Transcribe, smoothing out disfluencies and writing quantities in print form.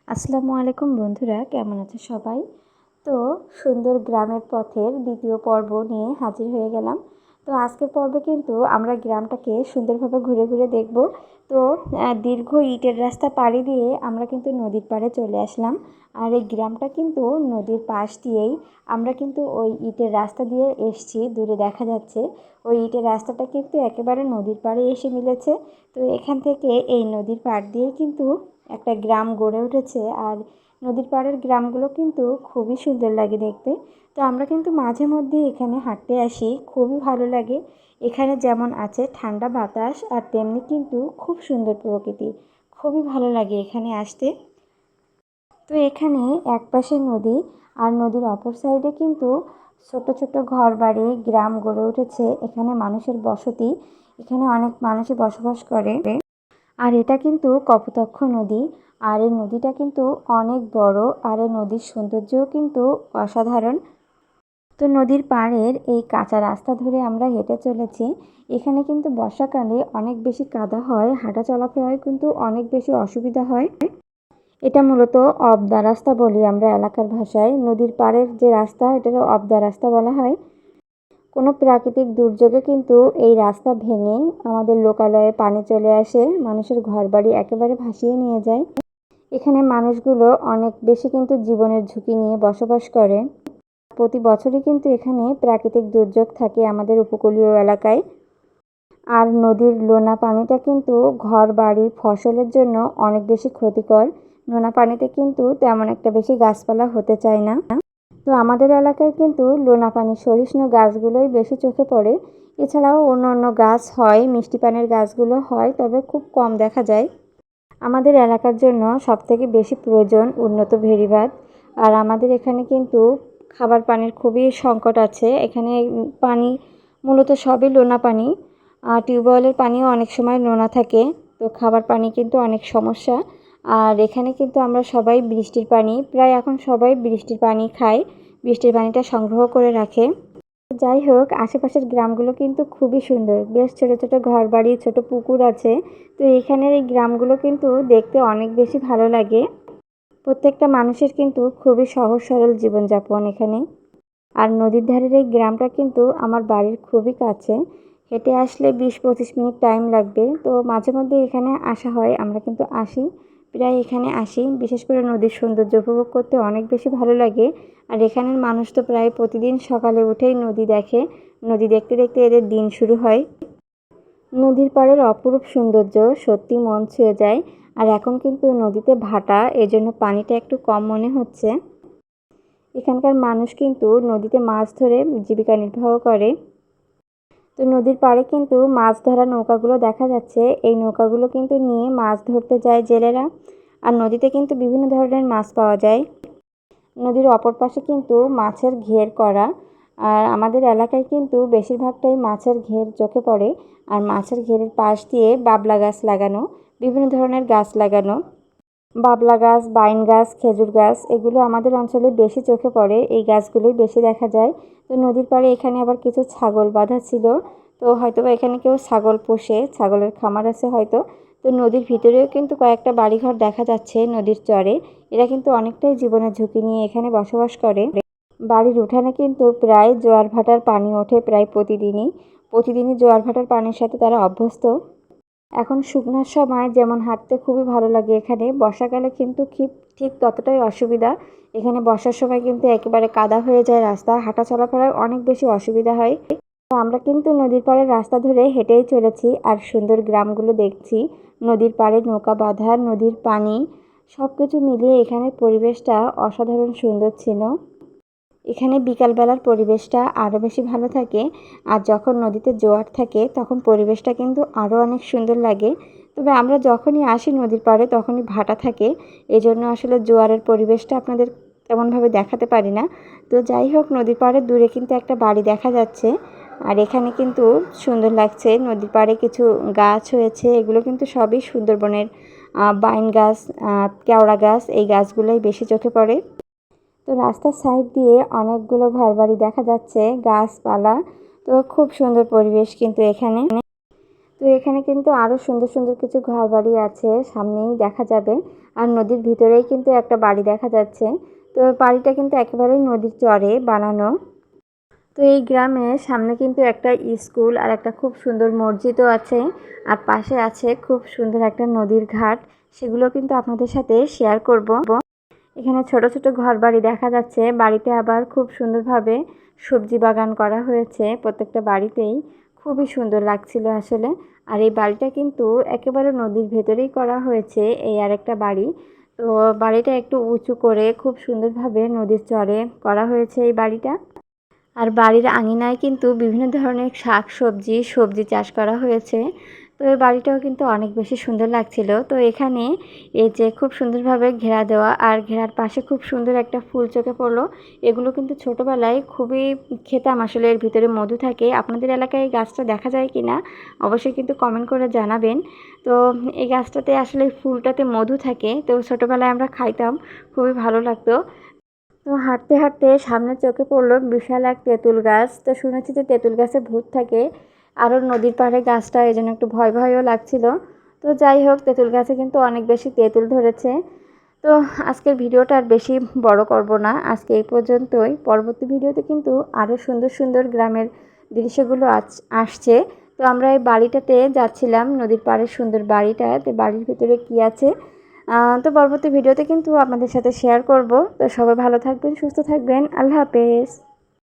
আসসালামু আলাইকুম বন্ধুরা, কেমন আছে সবাই? তো সুন্দর গ্রামের পথের দ্বিতীয় পর্ব নিয়ে হাজির হয়ে গেলাম। তো আজকের পর্বে কিন্তু আমরা গ্রামটাকে সুন্দরভাবে ঘুরে ঘুরে দেখব। তো দীর্ঘ ইটের রাস্তা পাড়ি দিয়ে আমরা কিন্তু নদীর পাড়ে চলে আসলাম। আর এই গ্রামটা কিন্তু নদীর পাশ দিয়েই আমরা কিন্তু ওই ইটের রাস্তা দিয়ে এসছি। দূরে দেখা যাচ্ছে ওই ইটের রাস্তাটা কিন্তু একেবারে নদীর পাড়ে এসে মিলেছে। তো এখান থেকে এই নদীর পাড় দিয়ে কিন্তু একটা গ্রাম গড়ে উঠেছে। আর নদীর পাড়ের গ্রামগুলো কিন্তু খুবই সুন্দর লাগে দেখতে। তো আমরা কিন্তু মাঝে মধ্যে এখানে হাঁটতে আসি, খুবই ভালো লাগে। এখানে যেমন আছে ঠান্ডা বাতাস, আর তেমনি কিন্তু খুব সুন্দর প্রকৃতি। খুবই ভালো লাগে এখানে আসতে। তো এখানে একপাশে নদী, আর নদীর অপর সাইডে কিন্তু ছোট ছোট ঘর বাড়ি গ্রাম গড়ে উঠেছে। এখানে মানুষের বসতি, এখানে অনেক মানুষই বসবাস করে। আর এটা কিন্তু কপোতাক্ষ নদী। আর এই নদীটা কিন্তু অনেক বড়, আর এই নদীর সৌন্দর্যও কিন্তু অসাধারণ। তো নদীর পাড়ের এই কাঁচা রাস্তা ধরে আমরা হেঁটে চলেছি। এখানে কিন্তু বর্ষাকালে অনেক বেশি কাদা হয়, হাঁটা চলাফেরায় কিন্তু অনেক বেশি অসুবিধা হয়। এটা মূলত অবদা রাস্তা বলি আমরা এলাকার ভাষায়। নদীর পাড়ের যে রাস্তা, এটাকে অবদা রাস্তা বলা হয়। কোনো প্রাকৃতিক দুর্যোগে কিন্তু এই রাস্তা ভেঙে আমাদের লোকালয়ে পানি চলে আসে, মানুষের ঘরবাড়ি একেবারে ভাসিয়ে নিয়ে যায়। এখানে মানুষগুলো অনেক বেশি কিন্তু জীবনের ঝুঁকি নিয়ে বসবাস করে। প্রতি বছরই কিন্তু এখানে প্রাকৃতিক দুর্যোগ থাকে আমাদের উপকূলীয় এলাকায়। আর নদীর লোনা পানিটা কিন্তু ঘর বাড়ি ফসলের জন্য অনেক বেশি ক্ষতিকর। নোনা পানিতে কিন্তু তেমন একটা বেশি গাছপালা হতে চায় না। তো আমাদের এলাকায় কিন্তু লোনা পানি সহিষ্ণু গাছগুলোই বেশি চোখে পড়ে। এছাড়াও অন্য অন্য গাছ হয়, মিষ্টি পানির গাছগুলো হয়, তবে খুব কম দেখা যায়। আমাদের এলাকার জন্য সবথেকে বেশি প্রয়োজন উন্নত ভেড়িবাঁধ। আর আমাদের এখানে কিন্তু খাবার পানির খুবই সংকট আছে। এখানে পানি মূলত সবই লোনা পানি। টিউবওয়েলের পানিও অনেক সময় নোনা থাকে। তো খাবার পানি কিন্তু অনেক সমস্যা। আর এখানে কিন্তু আমরা সবাই বৃষ্টির পানি, প্রায় এখন সবাই বৃষ্টির পানি খায়, বৃষ্টির পানিটা সংগ্রহ করে রাখে। যাই হোক, আশেপাশের গ্রামগুলো কিন্তু খুবই সুন্দর, বেশ ছোট ছোট ঘর বাড়ি, ছোট পুকুর আছে। তো এখানের এই গ্রামগুলো কিন্তু দেখতে অনেক বেশি ভালো লাগে। প্রত্যেকটা মানুষের কিন্তু খুবই সহজ সরল জীবনযাপন এখানে। আর নদীর ধারের এই গ্রামটা কিন্তু আমার বাড়ির খুবই কাছে। হেঁটে আসলে 20-25 মিনিট টাইম লাগবে। তো মাঝে মধ্যে এখানে আসা হয়, আমরা কিন্তু আসি, প্রায় এখানে আসি। বিশেষ করে নদীর সৌন্দর্য উপভোগ করতে অনেক বেশি ভালো লাগে। আর এখানের মানুষ তো প্রায় প্রতিদিন সকালে উঠেই নদী দেখে। নদী দেখতে দেখতে এদের দিন শুরু হয়। নদীর পাড়ের অপরূপ সৌন্দর্য সত্যি মন ছুঁয়ে যায়। আর এখন কিন্তু নদীতে ভাটা, এজন্য পানিটা একটু কম মনে হচ্ছে। এখানকার মানুষ কিন্তু নদীতে মাছ ধরে জীবিকা নির্বাহ করে। তো নদীর পাড়ে কিন্তু মাছ ধরা নৌকাগুলো দেখা যাচ্ছে। এই নৌকাগুলো কিন্তু নিয়ে মাছ ধরতে যায় জেলেরা। আর নদীতে কিন্তু বিভিন্ন ধরনের মাছ পাওয়া যায়। নদীর অপর পাশে কিন্তু মাছের ঘের করা। আর আমাদের এলাকায় কিন্তু বেশিরভাগটাই মাছের ঘের চোখে পড়ে। আর মাছের ঘেরের পাশ দিয়ে বাবলা গাছ লাগানো, বিভিন্ন ধরনের গাছ লাগানো। বাবলা গাছ, বাইন গাছ, খেজুর গাছ, এগুলো আমাদের অঞ্চলে বেশি চোখে পড়ে, এই গাছগুলোই বেশি দেখা যায়। তো নদীর পাড়ে এখানে আবার কিছু ছাগল বাঁধা ছিল। তো হয়তো বা এখানে কেউ ছাগল পোষে, ছাগলের খামার আছে হয়তো। তো নদীর ভিতরেও কিন্তু কয়েকটা বাড়িঘর দেখা যাচ্ছে নদীর চরে। এরা কিন্তু অনেকটাই জীবনের ঝুঁকি নিয়ে এখানে বসবাস করে। বাড়ির উঠানে কিন্তু প্রায় জোয়ার ভাটার পানি ওঠে প্রায় প্রতিদিনই। প্রতিদিনই জোয়ার ভাটার পানির সাথে তারা অভ্যস্ত। এখন শুকনোর সময় যেমন হাঁটতে খুবই ভালো লাগে এখানে, বর্ষাকালে কিন্তু ঠিক ততটাই অসুবিধা। এখানে বর্ষার সময় কিন্তু একেবারে কাদা হয়ে যায় রাস্তা, হাঁটা চলাফেরায় অনেক বেশি অসুবিধা হয়। তো আমরা কিন্তু নদীর পাড়ের রাস্তা ধরে হেঁটেই চলেছি, আর সুন্দর গ্রামগুলো দেখছি। নদীর পাড়ে নৌকা বাঁধা, নদীর পানি, সব কিছু মিলিয়ে এখানের পরিবেশটা অসাধারণ সুন্দর ছিল। এখানে বিকালবেলার পরিবেশটা আরও বেশি ভালো থাকে। আর যখন নদীতে জোয়ার থাকে তখন পরিবেশটা কিন্তু আরও অনেক সুন্দর লাগে। তবে আমরা যখনই আসি নদীর পাড়ে তখনই ভাটা থাকে, এজন্য আসলে জোয়ারের পরিবেশটা আপনাদের তেমনভাবে দেখাতে পারি না। তো যাই হোক, নদীর পাড়ে দূরে কিন্তু একটা বাড়ি দেখা যাচ্ছে। আর এখানে কিন্তু সুন্দর লাগছে, নদীর পাড়ে কিছু গাছ হয়েছে, এগুলো কিন্তু সবই সুন্দরবনের বাইন গাছ, কেওড়া গাছ, এই গাছগুলোই বেশি চোখে পড়ে। তো রাস্তার সাইড দিয়ে অনেকগুলো ঘরবাড়ি দেখা যাচ্ছে, গাছপালা। তো খুব সুন্দর পরিবেশ কিন্তু এখানে। তো তো এখানে কিন্তু আরও সুন্দর সুন্দর কিছু ঘরবাড়ি আছে, সামনেই দেখা যাবে। আর নদীর ভিতরেই কিন্তু একটা বাড়ি দেখা যাচ্ছে। তো বাড়িটা কিন্তু একেবারেই নদীর চরে বানানো। তো এই গ্রামের সামনে কিন্তু একটা স্কুল আর একটা খুব সুন্দর মসজিদও আছে। আর পাশে আছে খুব সুন্দর একটা নদীর ঘাট, সেগুলো কিন্তু আপনাদের সাথে শেয়ার করব। এখানে ছোট ছোট ঘরবাড়ি দেখা যাচ্ছে, বাড়িতে আবার খুব সুন্দরভাবে সবজি বাগান করা হয়েছে প্রত্যেকটা বাড়িতেই। খুবই সুন্দর লাগছিল আসলে। আর এই বাড়িটা কিন্তু একেবারে নদীর ভেতরেই করা হয়েছে, এই আরেকটা বাড়ি। তো বাড়িটা একটু উঁচু করে খুব সুন্দরভাবে নদীর চরে করা হয়েছে এই বাড়িটা। আর বাড়ির আঙিনায় কিন্তু বিভিন্ন ধরনের সবজি চাষ করা হয়েছে। তো এই বাড়িটাও কিন্তু অনেক বেশি সুন্দর লাগছিল। তো এখানে এই যে খুব সুন্দরভাবে ঘেরা দেওয়া, আর ঘেরার পাশে খুব সুন্দর একটা ফুল চোখে পড়লো। এগুলো কিন্তু ছোটোবেলায় খুবই খেতাম আসলে, এর ভিতরে মধু থাকে। আপনাদের এলাকায় এই গাছটা দেখা যায় কি না অবশ্যই কিন্তু কমেন্ট করে জানাবেন। তো এই গাছটাতে আসলে ফুলটাতে মধু থাকে, তো ছোটোবেলায় আমরা খাইতাম, খুবই ভালো লাগতো। তো হাঁটতে হাঁটতে সামনে চোখে পড়লো বিশাল এক তেঁতুল গাছ। তো শুনেছি যে তেঁতুল গাছে ভূত থাকে, আরও নদীর পাড়ে গাছটা, এই জন্য একটু ভয় ভয়ও লাগছিল। তো যাই হোক, তেঁতুল গাছে কিন্তু অনেক বেশি তেঁতুল ধরেছে। তো আজকের ভিডিওটা আর বেশি বড় করব না, আজকে এই পর্যন্তই। পরবর্তী ভিডিওতে কিন্তু আরও সুন্দর সুন্দর গ্রামের দৃশ্যগুলো আসছে। তো আমরা এই বাড়িটাতে যাচ্ছিলাম, নদীর পাড়ের সুন্দর বাড়িটা। তো বাড়ির ভিতরে কি আছে তো পরবর্তী ভিডিওতে কিন্তু আপনাদের সাথে শেয়ার করব। তো সবাই ভালো থাকবেন, সুস্থ থাকবেন, আল্লাহ হাফেজ।